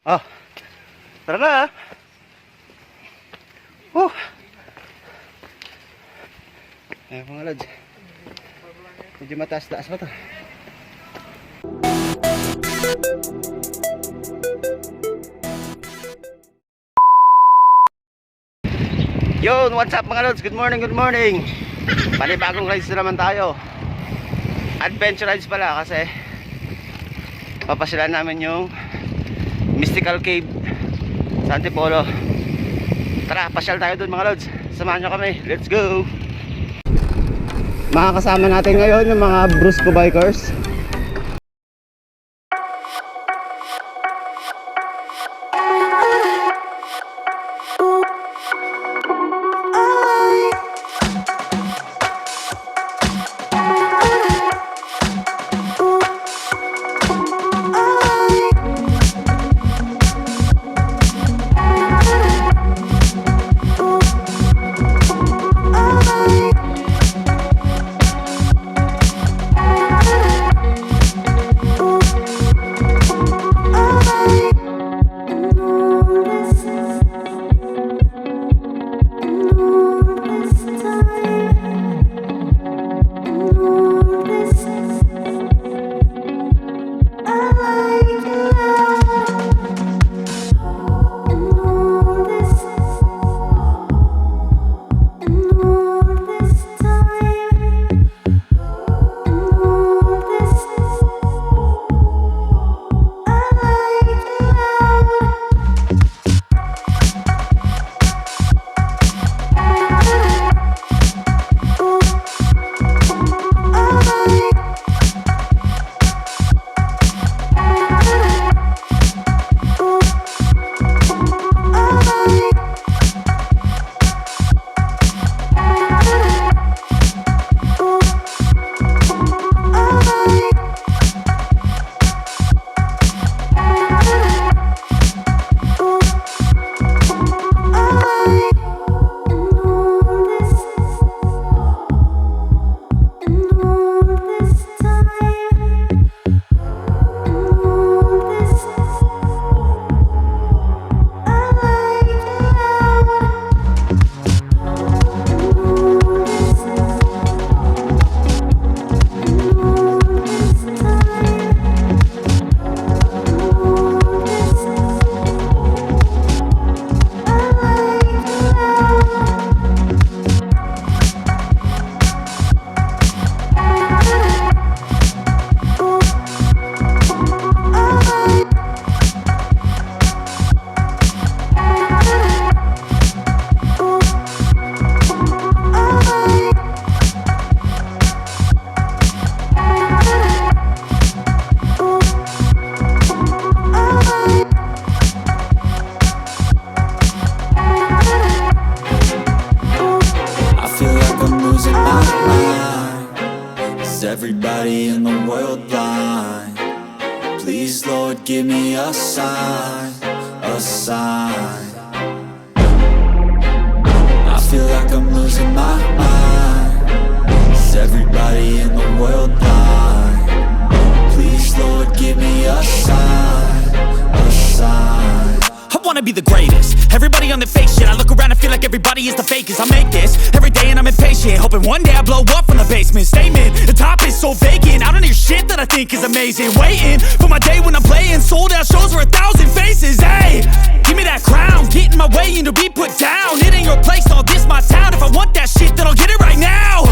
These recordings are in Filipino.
Oh, tara na ah. Ayan mga lods. Medyo mataas-taas pa to. Yun, what's up mga lods? Good morning, good morning. Panibagong rides na naman tayo. Adventure rides pala kasi papasyalan namin yung Mystical Cave sa Antipolo. Tara, pasyal tayo dun mga lods. Samahan nyo kami, let's go. Mga kasama natin ngayon yung mga Brusco bikers. Everybody in the world blind? Please, Lord, give me a sign, a sign. I feel like I'm losing my mind. Is everybody in the world blind? Please, Lord, give me a sign, a sign. I wanna be the greatest. Everybody on the fake shit. I look around and feel like everybody is the fakest. I make this every day and I'm impatient, hoping one day I blow up from the basement. Statement, the top is so vacant. I don't hear shit that I think is amazing. Waiting for my day when I'm playing sold out shows for 1,000 faces. Hey, give me that crown, get in my way and to be put down. It ain't your place, all this my town. If I want that shit, then I'll get it right now.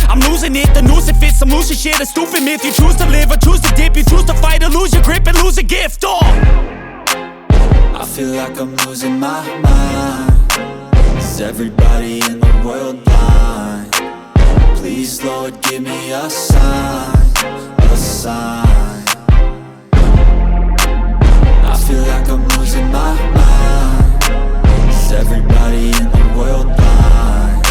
I'm losing it, the noose it fits. I'm losing shit, a stupid myth. You choose to live or choose to dip. You choose to fight or lose your grip and lose a gift. I feel like I'm losing my mind. Is everybody in the world blind? Please, Lord, give me a sign, a sign. I feel like I'm losing my mind. Is everybody in the world blind?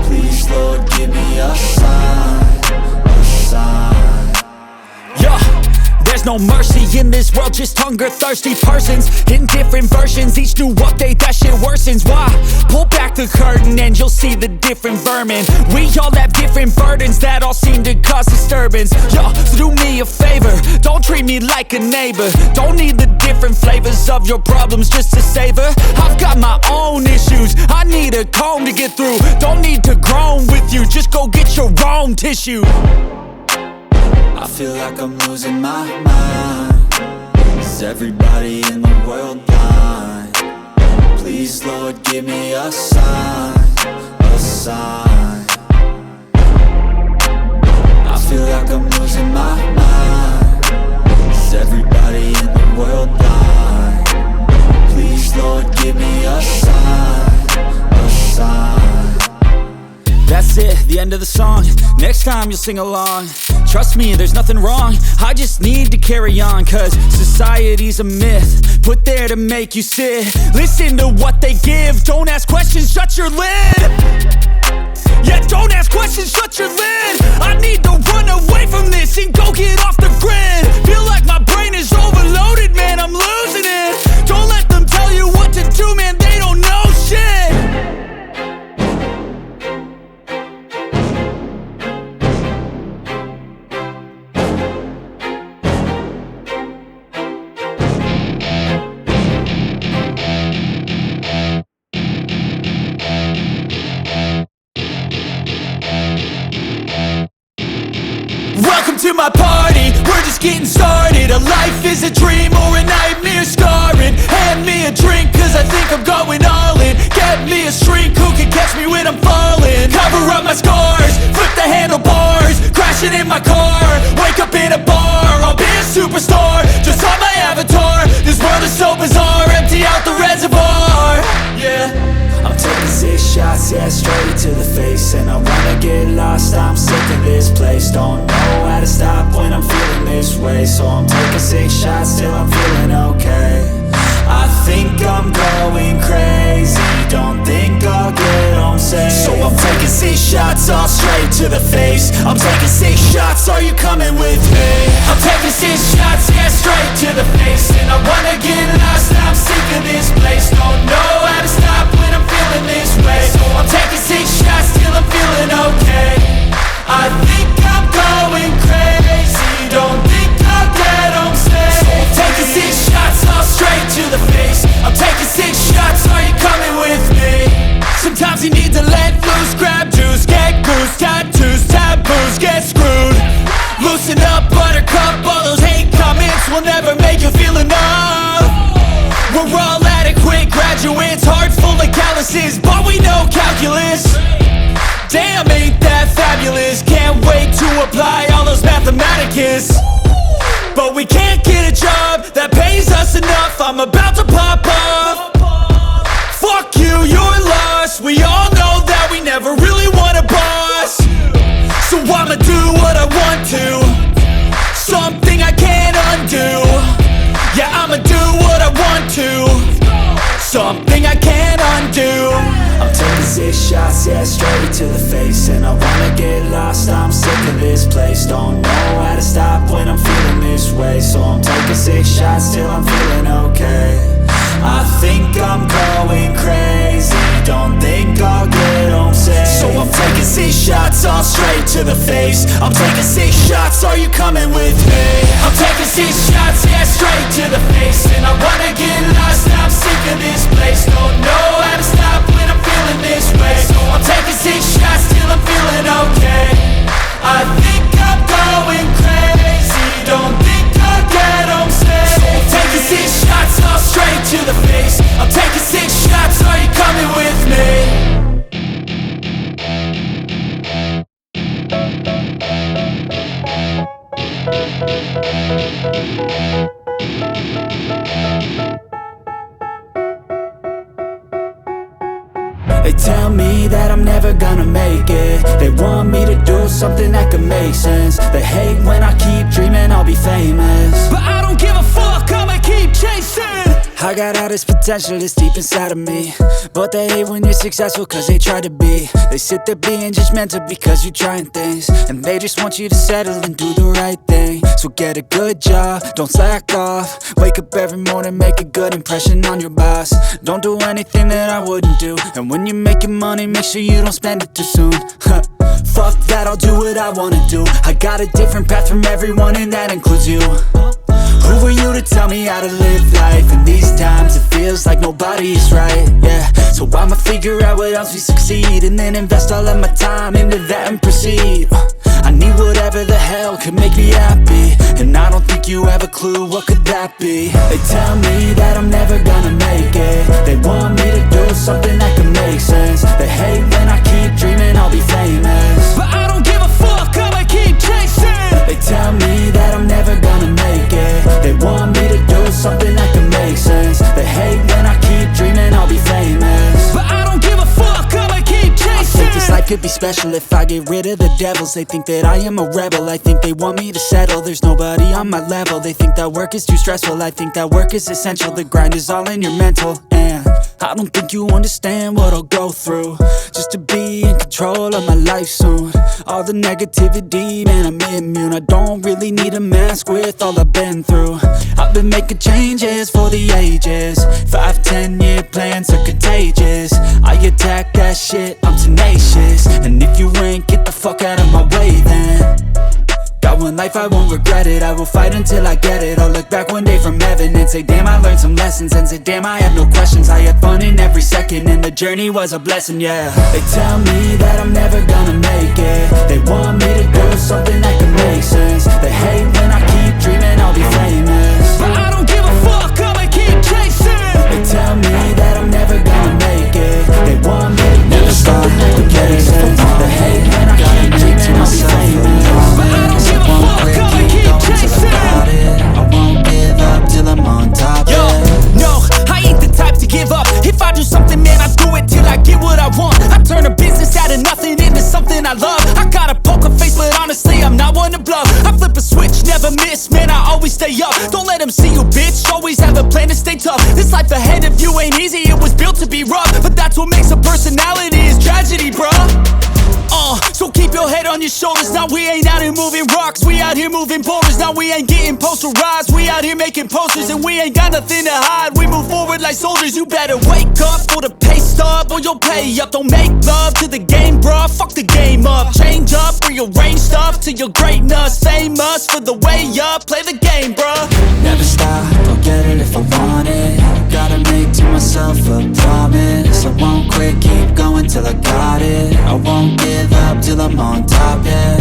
Please, Lord, give me a sign, a sign. Yeah, there's no mercy in this this world just hunger-thirsty persons in different versions. Each new update, that shit worsens. Why? Pull back the curtain and you'll see the different vermin. We all have different burdens that all seem to cause disturbance. Yo, so do me a favor, don't treat me like a neighbor. Don't need the different flavors of your problems just to savor. I've got my own issues, I need a comb to get through. Don't need to groan with you, just go get your own tissue. I feel like I'm losing my mind. Is everybody in the world blind? Please, Lord, give me a sign, a sign. I feel like I'm losing my mind. Is everybody in the world blind? Please, Lord, give me a sign, a sign. That's it, the end of the song. Next time you'll sing along. Trust me, there's nothing wrong, I just need to carry on. Cause society's a myth, put there to make you sit. Listen to what they give, don't ask questions, shut your lid. Yeah, don't ask questions, shut your lid. I need to run away from this and go get off the grid. Feel like my brain is overloaded, man, I'm losing it. Don't let them tell you what to do, man, they don't know shit. Welcome to my party, we're just getting started. A life is a dream or a nightmare scarring. Hand me a drink cause I think I'm going all in. Get me a shrink who can catch me when I'm falling. Cover up my scars, flip the handlebars. Crashing in my car, wake up in a bar. I'll be a superstar, just on my avatar. This world is so bizarre, empty out the reservoir. Yeah, I'm taking 6 shots, yeah, straight to the face. And I wanna get lost, I'm sick of this place. Don't know how to stop when I'm feeling this way. So I'm taking 6 shots till I'm feeling okay. I think I'm going crazy, don't think I'll get home safe. So I'm taking 6 shots, all straight to the face. I'm taking 6 shots, are you coming with me? I'm taking 6 shots, yeah, straight to the face. And I wanna get lost, I'm sick of this place. Don't know how to stop when I'm feeling this way. So I'm taking 6 shots till I'm feeling okay. I think I'm going crazy, don't think I'll get home safe. So I'm taking 6 shots, all straight to the face. I'm taking 6 shots, are you coming with me? Sometimes you need to let loose, grab juice, get goose, tattoos, taboos, get screwed. Loosen up, buttercup, all those hate comments will never make you feel enough. We're all adequate graduates, heart full of calluses, but we know calculus. Damn, ain't that fabulous, can't wait to apply all those mathematicus. But we can't get a job that pays us enough, I'm about to pop off. Fuck you, you're lost, we all know that we never really want a boss. So I'ma do what I want to, something I can't undo. Yeah, I'ma do what I want to, something I can't undo. I'm taking 6 shots, yeah, straight to the face. And I wanna get lost, I'm sick of this place. Don't know how to stop when I'm feeling this way. So I'm taking 6 shots till I'm feeling okay. I think I'm going crazy, don't think I'll get home safe. So I'm taking 6 shots, all straight to the face. I'm taking 6 shots, are you coming with me? I'm taking 6 shots, yeah, straight to the face. And I wanna get lost, I'm sick of this place. Don't know how to stop when I'm feeling this way. So I'm taking 6 shots till I'm feeling okay. I think I'm going crazy, don't think I'll get home safe. So I'm taking 6 shots, all straight to the face. I'm taking 6 shots, are you coming with me? They tell me that I'm never gonna make it. They want me to do something that could make sense. They hate when I keep dreaming I'll be famous, but I don't give a fuck, I'ma keep chasing. I got all this potential that's deep inside of me, but they hate when you're successful cause they try to be. They sit there being judgmental because you're trying things, and they just want you to settle and do the right thing. So get a good job, don't slack off. Wake up every morning, make a good impression on your boss. Don't do anything that I wouldn't do, and when you're making money, make sure you don't spend it too soon. Fuck that, I'll do what I wanna do. I got a different path from everyone and that includes you. Who are you to tell me how to live life? In these times it feels like nobody is right, yeah. So I'ma figure out what else we succeed, and then invest all of my time into that and proceed. I need whatever the hell could make me happy, and I don't think you have a clue what could that be. They tell me that I'm never gonna make it. They want me to do something that can make sense. They hate when I keep dreaming I'll be famous, But I don't give a fuck, I'ma keep chasing. they tell me that I'm never gonna make it. They want me to do something that can make sense. They hate when I keep dreaming I'll be famous, But I don't give a fuck, I'ma keep I think this chasing. life could be special if I get rid of the devils. They think that I am a rebel, I think they want me to settle. There's nobody on my level, they think that work is too stressful. I think that work is essential, the grind is all in your mental. And I don't think you understand what I'll go through just to be in control of my life soon. All the negativity, man, I'm immune. I don't really need a mask with all I've been through. I've been making changes for the ages. 5-10 year plans are contagious. I attack that shit, I'm tenacious. And if you ain't, get the fuck out of my way then. Got one life, I won't regret it. I will fight until I get it. I'll look back one day from heaven and say, damn, I learned some lessons. And say, damn, I have no questions. I had fun in every second, and the journey was a blessing, yeah. They tell me that I'm never gonna make it. They want me to do something that can make sense. They hate when I keep dreaming I'll be famous, But I don't give a fuck, I'ma keep chasing. they tell me that I'm never gonna make it. They want me to do something that can make sense. They hate when I keep dreaming I'll be famous, But I don't give a fuck, I'ma keep chasing. I won't give up till I'm on top. Yo, no, I ain't the type to give up. If I do something, man, I do it till I get what I want. I turn a business out of nothing into something I love. I got a poker face, but honestly, I'm not one to bluff. I flip a switch, never miss, man, I always stay up. Don't let them see you, bitch, always have a plan to stay tough. This life ahead of you ain't easy, it was built to be rough. But that's what makes a personality, is tragedy, bruh. So keep your head on your shoulders. Now we ain't out here moving rocks, we out here moving boulders. Now we ain't getting posterized, we out here making posters. And we ain't got nothing to hide, we move forward like soldiers. You better wake up for the pay stub, or you'll pay up. Don't make love to the game, bruh, fuck the game up. Change up, rearrange stuff to your greatness. Famous for the way up, play the game, bruh. Never stop, I'll get it if I want it. Gotta make to myself a promise. I won't quit, keep going till I got it. I won't give up till I'm on top, yeah.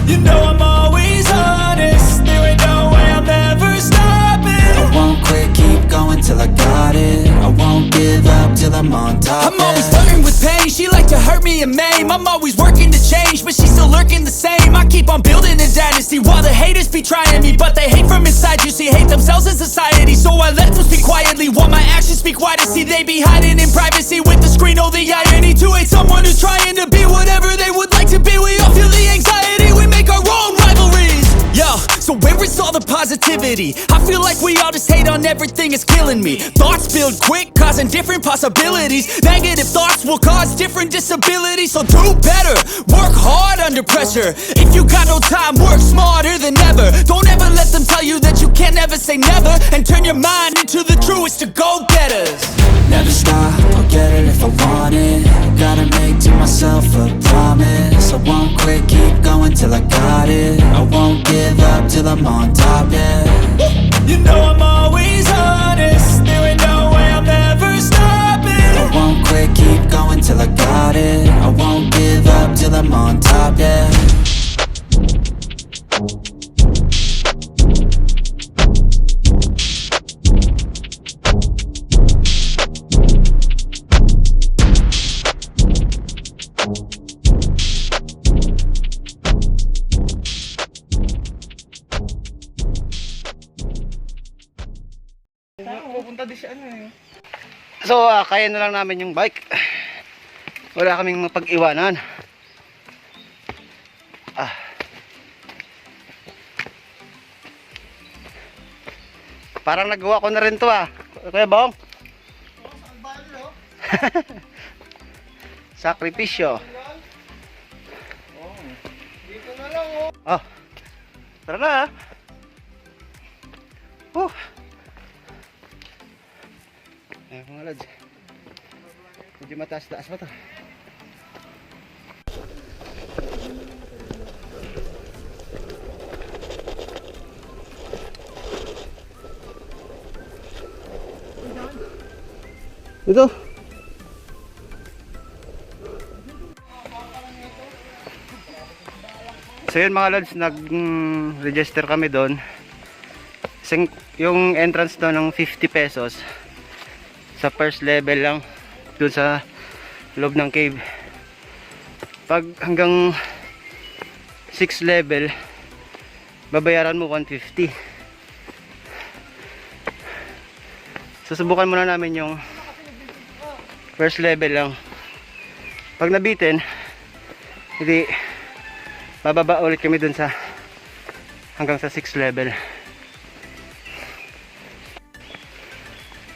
You know I'm always honest, there ain't no way I'm ever stopping. I won't quit, keep going till I got it. I won't give up till I'm on top, I'm always flirting with pain, she like to hurt me and maim. I'm always working to change, but she's still lurking the same. I keep on building a dynasty while the haters be trying me. But they hate from inside, you see, hate themselves in society. So I let them speak quietly while my actions speak wider. See, they be hiding in privacy with the screen, oh the irony. To hate someone who's trying to be whatever they would like to be. We all feel the anxiety, we make our own rivalries. Yo, so where is all the positivity? I feel like we all just hate on everything, it's killing me. Thoughts build quick, causing different possibilities. Negative thoughts will cause different disabilities. So do better, work hard under pressure. If you got no time, work smarter than ever. Don't ever let them tell you that you can't never say never. And turn your mind into the truest to go-getters. Never stop, I'll get it if I want it. Gotta make to myself a promise. I won't quit, keep going till I got it. I won't give up till I'm on top, yeah. You know I'm always honest, there ain't no way I'm ever stopping. I won't quit, keep going till I got it. I won't give up till I'm on top, yeah. So, kaya na lang namin yung bike. Wala kaming mapag-iwanan. Parang nagawa ko na rin to Kuya Bong? Sakripisyo. Dito na lang oh. Oh. Tara na ah. Ayan mga lods. Medyo mataas-taas pa to. Ito. So yun mga lods, nag-register kami doon. Yung entrance doon ng 50 pesos. Sa first level lang doon sa loob ng cave. Pag hanggang 6 level, babayaran mo 150. Susubukan muna namin yung first level lang. Pag nabitin, hindi bababa ulit kami dun sa hanggang sa 6 level.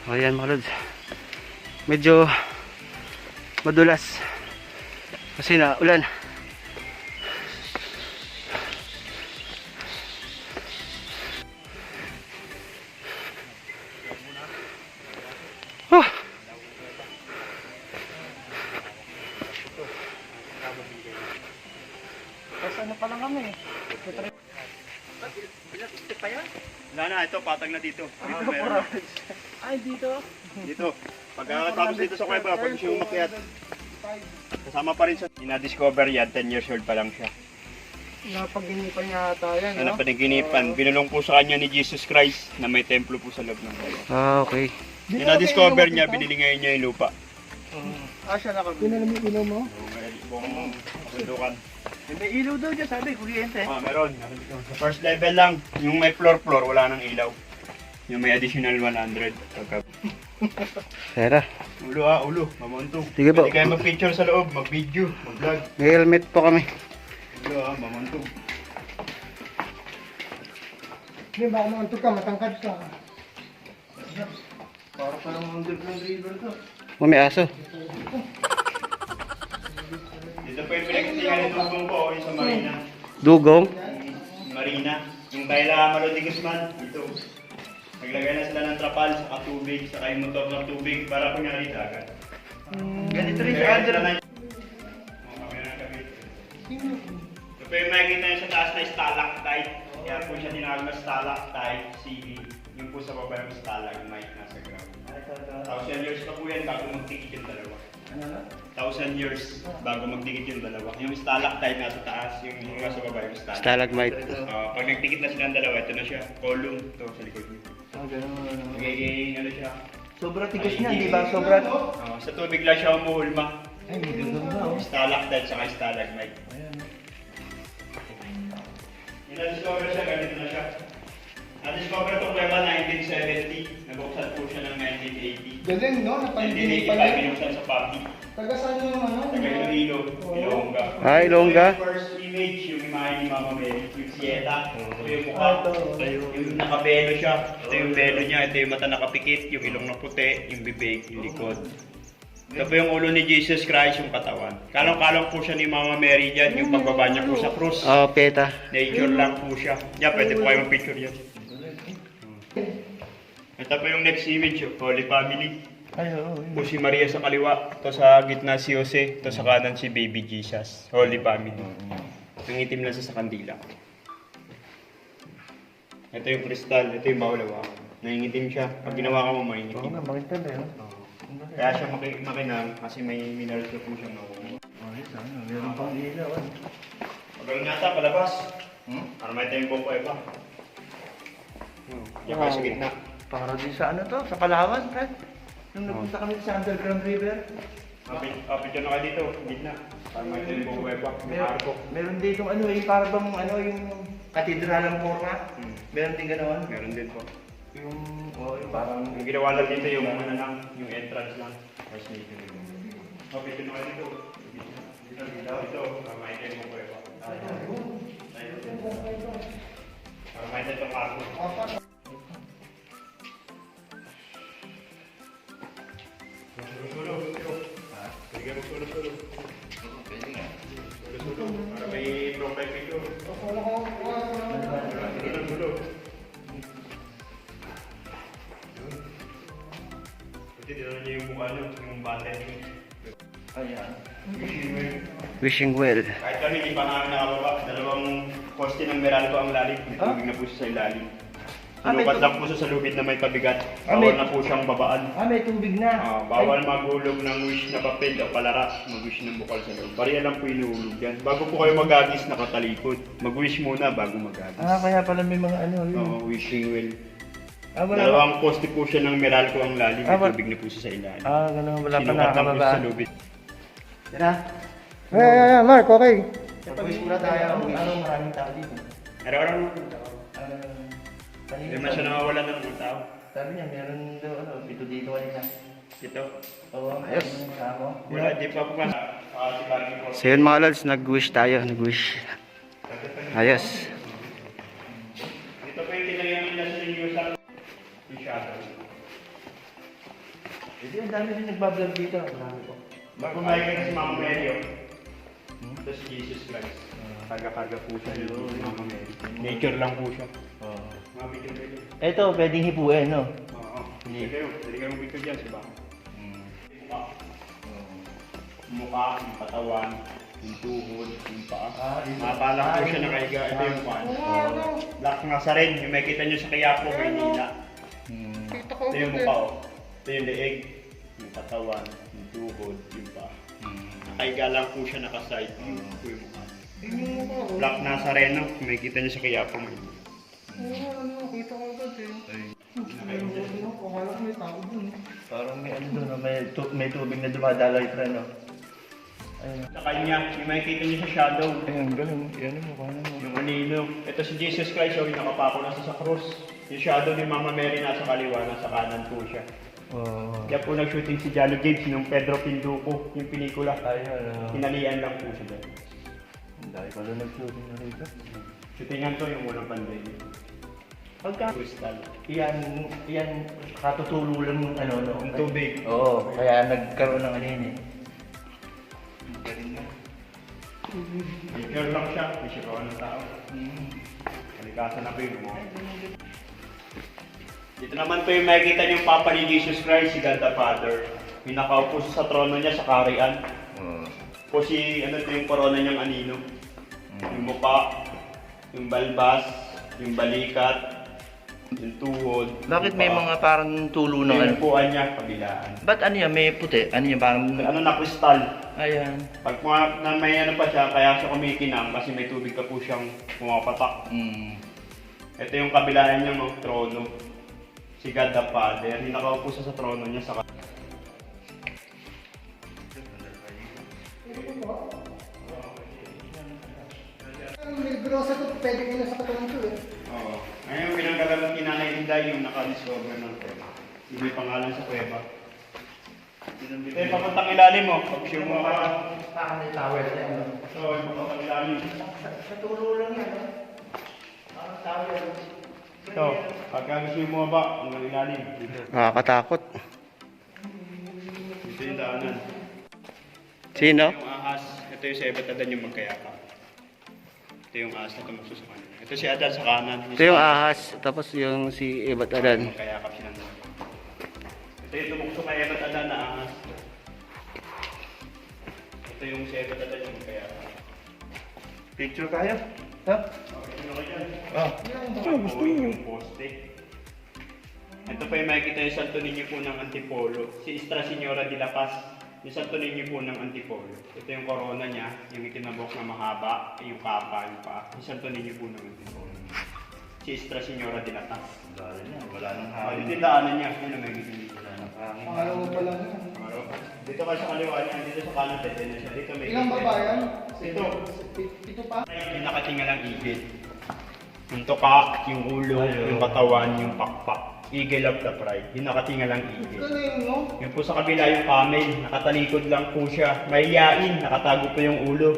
O yan mga lods, medyo madulas kasi na ulan. Wala na, ito patag na dito. Dito meron. Ay, dito. Dito. Pagkatapos dito sa kuweba, pag siya umakyat, kasama pa rin siya. Ina-discover yan, 10 years old pa lang siya. Napaginipan yata yan, Na napanaginipan, binulong po sa kanya ni Jesus Christ na may templo po sa loob ng kuweba. Ah, okay. Ina-discover niya, binili ngayon niya yung lupa. Siya nakabili. Pinanaminom mo? Buong kasundukan. May ilaw daw dyan, sabi, kuryente. Meron. Sa first level lang, yung may floor, wala nang ilaw. Yung may additional 100. Tara. Ulo, mamontong. Sige po. Pwede kayo mag-picture sa loob, mag-video, mag-vlog. May helmet po kami. Ulo mamontong. Hindi ba, maantog ka, matangkad ka. Para palang underground river to. Oh, may aso. Dito po yung pinagsitingan ng dugong po, yung sa Marina. Dugong. Marina. Yung kaila Malodi Guzman, dito. Naglagay na sila ng trapal, saka tubig, saka yung motor ng tubig, para kunyari dagat. Ganito rin Kaya sila na ito po yung makikita nyo sa taas na stalactite. Kaya po siya tinawag na stalactite, CV. Yung po sa baba yung stalagmite nasa ground. 1,000 years pa po yan bago magdikit yung dalawa. 1,000 years bago magdikit yung dalawa. Yung stalactite nasa taas, yung nasa baba yung stalagmite. Stalagmite. Pag nagdikit na silang dalawa, ito na siya. Column. Ito sa likod niyo. Ganun. Magiging ano siya. Sobrang tigas niya, di ba? Sobrang... Sa tubig lang siya umuulma. Ay, may gagawin oh. Stalactite saka stalagmite. Yung na-discover siya, ganito na siya. Na-discover itong kuweba 1970. Nabuksan po siya ng 1980. Galing, no? Napanginipan 1985 niya. binuksan sa Papi. Taga saan yung ano? Taga Iloilo, Ilongga. Ah, Ilongga. Yung first image, yung imahe ni Mama Mary, yung sieta. Ito yung mukha. Yung nakabelo siya. Ito yung belo niya. Ito yung mata nakapikit. Yung ilong na puti. Yung bibig. Yung likod. Ito po yung ulo ni Jesus Christ, yung katawan. Kalang-kalang po siya ni Mama Mary dyan. Yung pagbaba niya po sa krus. Oh, peta. Nature lang po siya. Yan, pwede po kayo mag-picture yan. Ito po yung next image, yung Holy Family. Ay, oo. Po si Maria sa kaliwa, ito sa gitna si Jose, ito sa kanan si Baby Jesus. Holy Family. Nangitim lang siya sa kandila. Ito yung kristal, ito yung bawlawa. Nangingitim siya. Pag ginawa ka mo, mangingitim. makita na yun. Kaya siya makinang kasi may minerals na po siya makuha. Ay, sana. Meron pang ilaw. Magaling yata, palabas. Para may tayo po pa. Yan kayo sa gitna. Para din sa ano to? Sa Palawan, Fred? Nung napunta kami sa Underground River. Picture na kayo dito, gitna. Para may tayo po pa. Meron dito ano para bang ano yung katedral ng Morna. Meron din ganoon. Meron din po. Yung yung parang Yung ginawa lang dito yung ano lang, yung entrance lang. First meeting. Picture na kayo dito. Dito, para may tayo po pa. Para may tayo po. Pwede ka magsulo-sulo. Pwede nga. Sulo-sulo. Para may profile picture. Sulo-sulo. Pwede dinala niyo yung mukha niyo, yung button. Ayan. Wishing well. Kahit kami, hindi pa namin nakababa. Dalawang poste ng Meralco ang lalim. May tubig na po siya sa ilalim. Sinukat lang po siya sa lubid na may pabigat. Bawal na po siyang babaan. May tubig na. Bawal maghulog ng wish na papel o palaras. Mag-wish ng bukal sa loob. Bariya lang po inuhulog yan. Bago po kayo mag-agis, nakatalikod. Mag-wish muna bago mag-agis. Kaya pala may mga ano. Oo, wishing well. Wala. Dalawang poste po siya ng Meralco ang lalim. May tubig na po siya sa ilalim. Ganun. Wala pa Sinukat lang po siya sa nakakababa. lubid. Tara. Mark, okay. Pag-wish muna tayo. Maraming tao dito. Araw-araw mo po tao. Hindi Kanina man siya nawawala ng mga tao. sabi niya, meron daw pito dito kanina. Ito. Oo, ayos. Ako. Wala, di pa po pa. Si Barney po. So yun mga lods, nag-wish tayo. Nag-wish. Ayos. Ito pa yung tinayang nila sa inyo sa shadow. Ang dami rin nagbablog dito. Marami po. Bago makikita si Mama Mary, ito si Jesus Christ. Karga-karga po siya yung Mama Mary. Nature lang po siya. Mga video kayo. Ito, pwedeng hipuin, no? Oo. Hindi kayo. Pwede kayo mag-video dyan, si Baka. Mukha, yung katawan, yung tuhod, yung paa. Mapalang po siya nakahiga. Ito yung mukha. Black nga sa rin. Yung makikita nyo sa Quiapo, Maynila. Ito yung mukha, Ito yung leeg, yung katawan, yung tuhod, yung paa. Nakahiga lang po siya nakaside. Yung mukha. Black Nazareno, may kita niyo sa Quiapo, Maynila. Parang may ano doon, may tubig na dumadaloy ito, no? Ayun. Sa kanya, yung makikita niyo sa shadow. Ayun, ganun. Yan mo, paano mo? Yung anino. Ito si Jesus Christ, yung nakapako na sa cross. Yung shadow ni Mama Mary nasa kaliwa, nasa kanan po siya. Kaya po nag-shooting si Jalo Gibbs, yung Pedro Pinduco, yung pelikula. Ayun, Hinalian lang po siya. Ang dahil pala nag-shooting na rito. Shootingan to yung unang pandemic. Pagka, Crystal. yan, katutulo lang yung ano, no? Yung tubig. Oo, kaya nagkaroon ng ano yun eh. Picture lang siya, may siya ng tao. Kalikasan na po yung mga. Dito naman po yung makikita niyong Papa ni Jesus Christ, si God the Father. Yung nakaupo sa trono niya sa kaharian. Po si, ano ito yung corona niyang anino. Yung mukha, yung balbas, yung balikat, yung tuhod. Bakit yung may paa. mga parang tulo ng Yung ano? upuan niya, kabilaan. Ba't ano yan, may puti? Ano yan, parang... Ano na kristal. Ayan. Pag na may ano pa siya, kaya siya kumikinang kasi may tubig ka po siyang pumapatak. Ito yung kabilaan niya, no, trono. Si God the Father. Yung nakaupo siya sa trono niya sa May grosa to, pwede nila sa katawan to eh. Oo. Ngayon, pinanggagamit ni Nanay Inday yung naka-discover ng kuweba. Yung may pangalan sa kuweba. Ito yung papuntang ilalim mo. Pag siya mo ka. Parang may tower na yan, no? So, yung papuntang ilalim. Sa tulo lang yan, no? Parang tower. Ito, pagka gusto mo ba, hanggang ilalim. Dito. Nakakatakot. Dito yung daanan. Sino? Yung ahas, ito yung sa Ebatadan yung magkayaka. Ito yung ahas na tumakso sa kanan. Ito si Adan sa kanan. Ito yung ahas, tapos yung si Ebat Adan. Magkayakap siya ng ito yung tumukso kay Ebatadan na ahas. Ito yung si Ebatadan yung magkayakap. Picture kayo? Ha? Okay, sino ka dyan? Gusto Ito yung poste. Ito pa yung makikita yung Santo Niño po ng Antipolo. Si Istra Señora de la Paz. Yung Santo Niño po ng Antipolo. Ito yung corona niya, yung itinabok na mahaba, yung kapa, yung paa. Yung Santo Niño po ng Antipolo. Si Istra Señora de la Paz. Wala nang Dito yung daanan niya. Yan ang makikita dito. Pangalawa pa lang yan. Dito ka sa kaliwa niya, dito sa kanan, dito na siya. Dito may Ilang babayan? Ito. Ito pa? Yung nakatingalang igil. Yung tukak, yung ulo, yung katawan, yung pakpak. Eagle of the Pride. Yung nakatingalang igil. Galing, no? Yung po sa kabila yung camel, nakatalikod lang po siya. May yain, nakatago po yung ulo.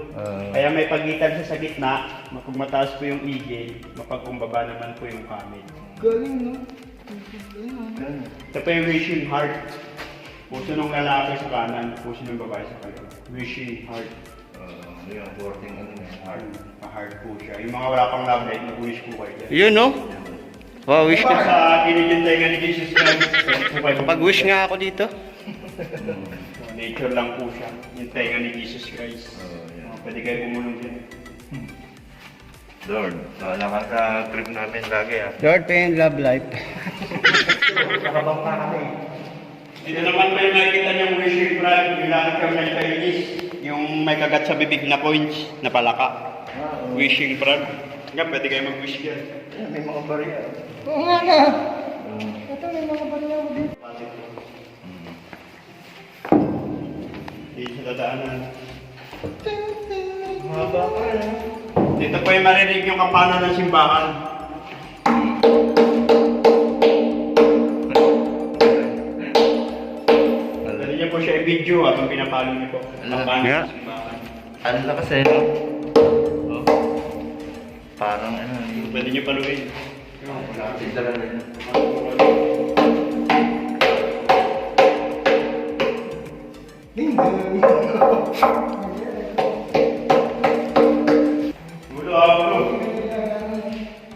Kaya may pagitan siya sa gitna, kapag mataas po yung eagle, mapagkumbaba naman po yung camel. Galing, no? Ito po yung wishing heart. Puso ng lalaki sa kanan, puso ng babae sa kaliwa. Wishing heart. Yung 14 ano na, hard. Pa-heart po siya. Yung mga wala pang love life, mag-wish po kayo dyan. Yun, no? Wow, wish ka. Sa kinig yung tenga ni Jesus Christ, pwede po kayo Pag-wish nga ako dito. Nature lang po siya. Yung tenga ni Jesus Christ. Pwede kayo pumulong din. Lord, wala ka sa trip namin lagi ah. Lord, pain, love life. Nakabangka kami. Dito naman may nakikita niyong wishing brand, yung lahat kang may Chinese, yung may kagat sa bibig na coins, na palaka. Wishing brand. Nga, pwede kayo mag-wish yan. May mga barya. Oo nga na. Ito may mga barya mo dito. Dito sa dadaanan. Mahaba ka rin. Dito po yung marinig yung kampana ng simbahan. Dali niyo po siya i-video habang pinapalo niyo po. Kampana Yeah. ng simbahan. Ano na kasi, no? Oh. Parang ano, yung Pwede niyo paluin. lapit talaga yun. Ulo, ulo.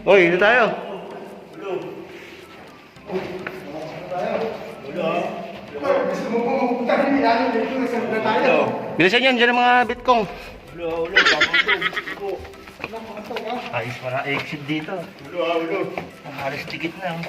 Oy, dito tayo. Ulo. Gusto mo pumunta rin namin dito. Saan na tayo? Bilisan yan, dyan ang mga bitkong. Ulo, ulo. Ulo. Ayos para exit dito. Ulo, ulo. Halos tikit na.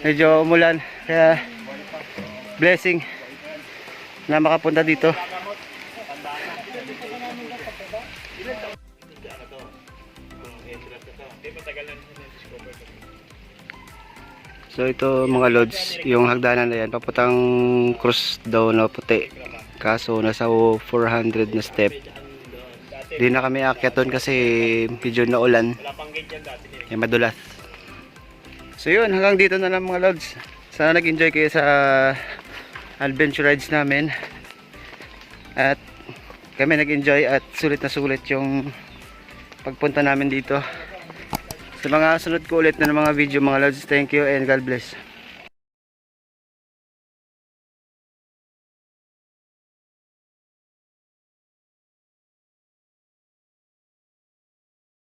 medyo umulan. Kaya blessing na makapunta dito. So ito mga lods, yung hagdanan na yan, papuntang cross daw na puti. Kaso nasa 400 na step. Di na kami aakyat doon kasi medyo naulan. Madulas. So yun, hanggang dito na lang mga lods. Sana nag-enjoy kayo sa adventure rides namin. At kami nag-enjoy at sulit na sulit yung pagpunta namin dito. Sa mga sunod ko ulit na mga video mga lods, thank you and God bless.